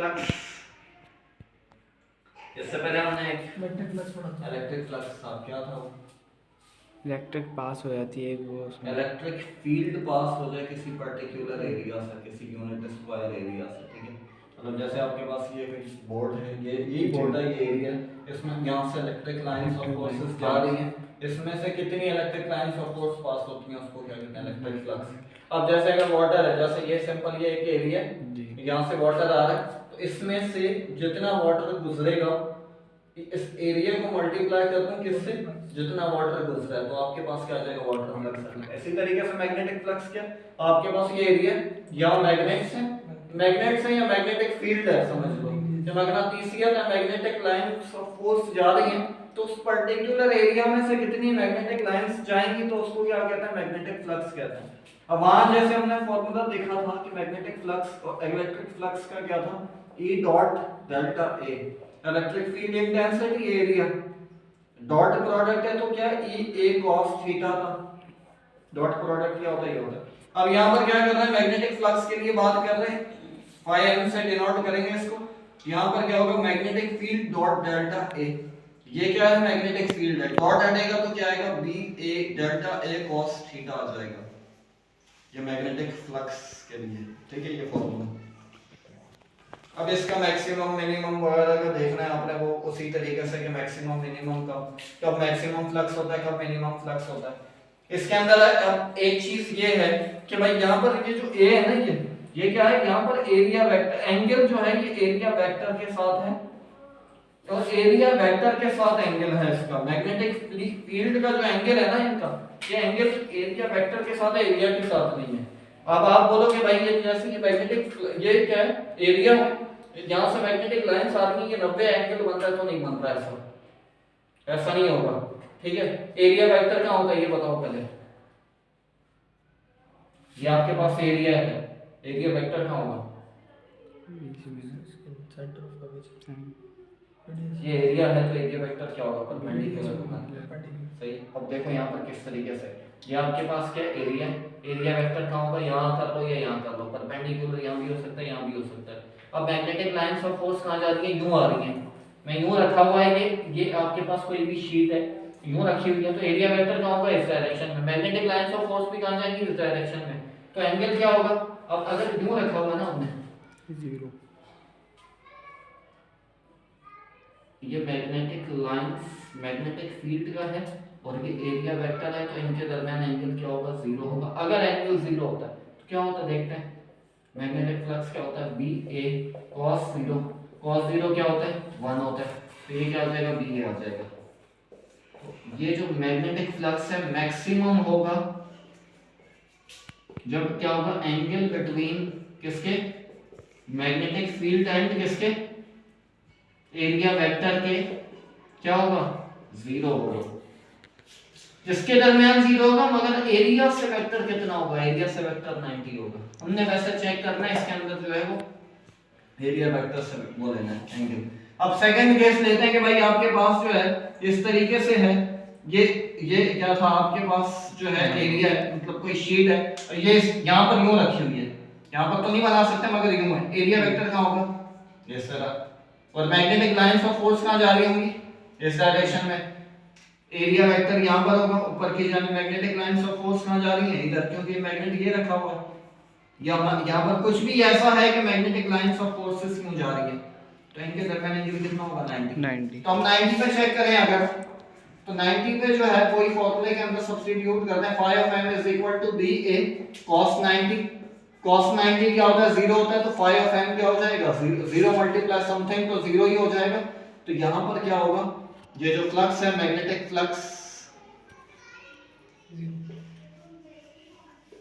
Flux, इससे पहले हमने इलेक्ट्रिक फ्लक्स पढ़ा था। इलेक्ट्रिक फ्लक्स था, क्या था वो? इलेक्ट्रिक पास हो जाती है वो उसमें। इलेक्ट्रिक फील्ड पास हो जाए किसी पर्टिकुलर एरिया से, किसी यूनिट स्क्वायर एरिया से, ठीक है। मतलब जैसे आपके पास ये कोई बोर्ड है, ये बोर्ड है, ये एरिया, इसमें यहाँ से इलेक्ट्रिक लाइंस ऑफ फोर्सेस जा रही हैं, इसमें से कितनी electric lines of force pass होती हैं उसको क्या कहते हैं? Electric flux. अब जैसे अगर वाटर है, जैसे ये सिंपल ये एक एरिया है, यहाँ से वाटर आ रहा है, तो इसमें से जितना वाटर गुजरेगा इस एरिया को मल्टीप्लाई करता हूं किससे? जितना वाटर गुजरा है, तो आपके पास क्या आ जाएगा? Water flux. इसी तरीके से मैग्नेटिक फ्लक्स क्या, आपके पास ये एरिया या मैग्नेट्स है, मैग्नेट्स है या मैग्नेटिक फील्ड है, समझ लो जब मगनातीसियत या मैग्नेटिक लाइंस ऑफ फोर्स जा रही हैं, तो उस पर्टिकुलर एरिया में से कितनी मैग्नेटिक लाइंस जाएंगी, तो उसको क्या कहते हैं? मैग्नेटिक फ्लक्स कहते हैं। अब वहां जैसे हमने फॉर्मूला देखा था कि मैग्नेटिक फ्लक्स और इलेक्ट्रिक फ्लक्स का क्या था? E dot delta A, electric field intensity area, dot product है तो क्या E A cos थीटा था, डॉट प्रोडक्ट क्या होता है? ये होता है। अब यहां पर क्या कर रहे हैं? मैग्नेटिक फ्लक्स के लिए बात कर रहे हैं, phi m से डिनोट करेंगे इसको। यहां पर क्या होगा? Magnetic field dot delta A, ये क्या है? मैग्नेटिक फील्ड है, डॉट हटेगा तो क्या आएगा? B A delta A cos theta आ जाएगा, ये मैग्नेटिक फ्लक्स के लिए, ठीक है, ये फॉर्मूला। अब इसका मैक्सिमम मिनिमम वगैरह का देखना है आपने, वो उसी तरीके से कि मैक्सिमम मिनिमम कब मैक्सिमम फ्लक्स होता है, कब मिनिमम फ्लक्स होता है। इसके अंदर अब एक चीज ये है कि भाई यहाँ पर ये जो ए है ना, ये क्या है? यहाँ पर एरिया वेक्टर, एंगल जो है ये एरिया वेक्टर के साथ है, तो एरिया वेक्टर के साथ एंगल है इसका। मैग्नेटिक फील्ड का जो एंगल है ना इनका, ये एंगल एरिया वेक्टर के साथ है, एरिया के साथ नहीं है। अब आप बोलोगे भाई ये जैसे ये मैग्नेटिक, ये क्या है? एरिया है, यहां से मैग्नेटिक लाइंस आ रही है, ये 90 एंगल बन रहा है, तो नहीं बन रहा है, ऐसा नहीं होगा, ठीक है। एरिया वेक्टर क्या होता है ये बताओ पहले, ये आपके पास एरिया है, एरिया वेक्टर क्या होगा? ये एरिया है तो एरिया वेक्टर क्या होगा? परपेंडिकुलर होगा, सही। अब देखो यहाँ पर किस तरीके से, ये आपके पास क्या एरिया, एरिया वेक्टर कहाँ होगा? यहाँ कर लो या यहाँ कर लो, परपेंडिकुलर यहाँ भी हो सकता है, यहाँ भी हो सकता है। अब मैग्नेटिक लाइंस ऑफ फोर्स कहाँ जा रही है? यूं आ रही है, मैं यूं रखा हुआ है, ये आपके पास कोई भी शीट है यूं रखी हुई है, तो एरिया वेक्टर कहाँ होगा? इस डायरेक्शन में। मैग्नेटिक लाइंस ऑफ फोर्स भी कहाँ जाएंगी? इस डायरेक्शन में, तो एंगल क्या होगा? अब अगर यूं रखा हुआ ना हमने, जीरो, ये मैग्नेटिक लाइंस मैग्नेटिक फील्ड का है और ये एरिया वेक्टर है, तो इनके दरमियान एंगल क्या होगा? जीरो होगा। अगर एंगल जीरो होता है तो क्या होता है? देखते हैं मैग्नेटिक फ्लक्स क्या होता है? बी ए cos जीरो, cos जीरो क्या होता है? 1 होता है, तो ये क्या आ जाएगा? बी ए आ जाएगा। तो ये जो मैग्नेटिक फ्लक्स है मैक्सिमम होगा जब क्या होगा? एंगल बिटवीन किसके? मैग्नेटिक फील्ड एंड किसके? एरिया वेक्टर के क्या होगा? जीरो होगा। जिसके दरमियान जीरो होगा, मगर एरिया से वेक्टर कितना होगा? एरिया से वेक्टर 90 होगा। हमने वैसे चेक करना है, इसके अंदर जो है वो एरिया वेक्टर से वो लेना है एंगल। अब सेकंड केस लेते हैं कि भाई आपके पास जो है इस तरीके से है, ये क्या था? आपके पास जो है एरिया है, मतलब कोई शीट है, और ये यहाँ पर यूं रखी हुई है, यहाँ पर तो नहीं बना सकते मगर यूं है। एरिया वेक्टर कहाँ होगा? इस तरह। और मैग्नेटिक लाइंस ऑफ फोर्स कहाँ जा रही होंगी? इस डायरेक्शन में। एरिया वेक्टर यहाँ पर होगा, ऊपर की जाने मैग्नेटिक लाइंस ऑफ फोर्स कहाँ जा रही है? इधर, क्योंकि मैग्नेट ये रखा हुआ है। यहाँ पर कुछ भी ऐसा है कि मैग्नेटिक लाइंस ऑफ फोर्सेस क्यों जा रही है, तो इनके दरमियान एंगल कितना होगा? 90। तो हम 90 पे चेक करें अगर, तो 90 पे जो है कोई फॉर्मूले के अंदर सब्स्टिट्यूट करते हैं, phi of m is equal to ba cos 90। cos 90 क्या होता है? 0 होता है, तो phi of m क्या हो जाएगा? 0 मल्टीप्लाई समथिंग, तो 0 ही हो जाएगा। तो यहां पर क्या होगा? ये जो फ्लक्स है magnetic flux,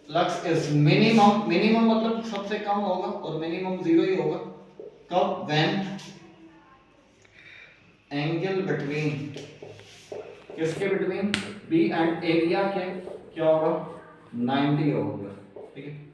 flux is minimum, minimum मतलब सबसे कम होगा और मिनिमम 0 ही होगा। कब? व्हेन एंगल बिटवीन किसके? बिटवीन बी एंड एरिया के क्या होगा? 90 होगा, ठीक है।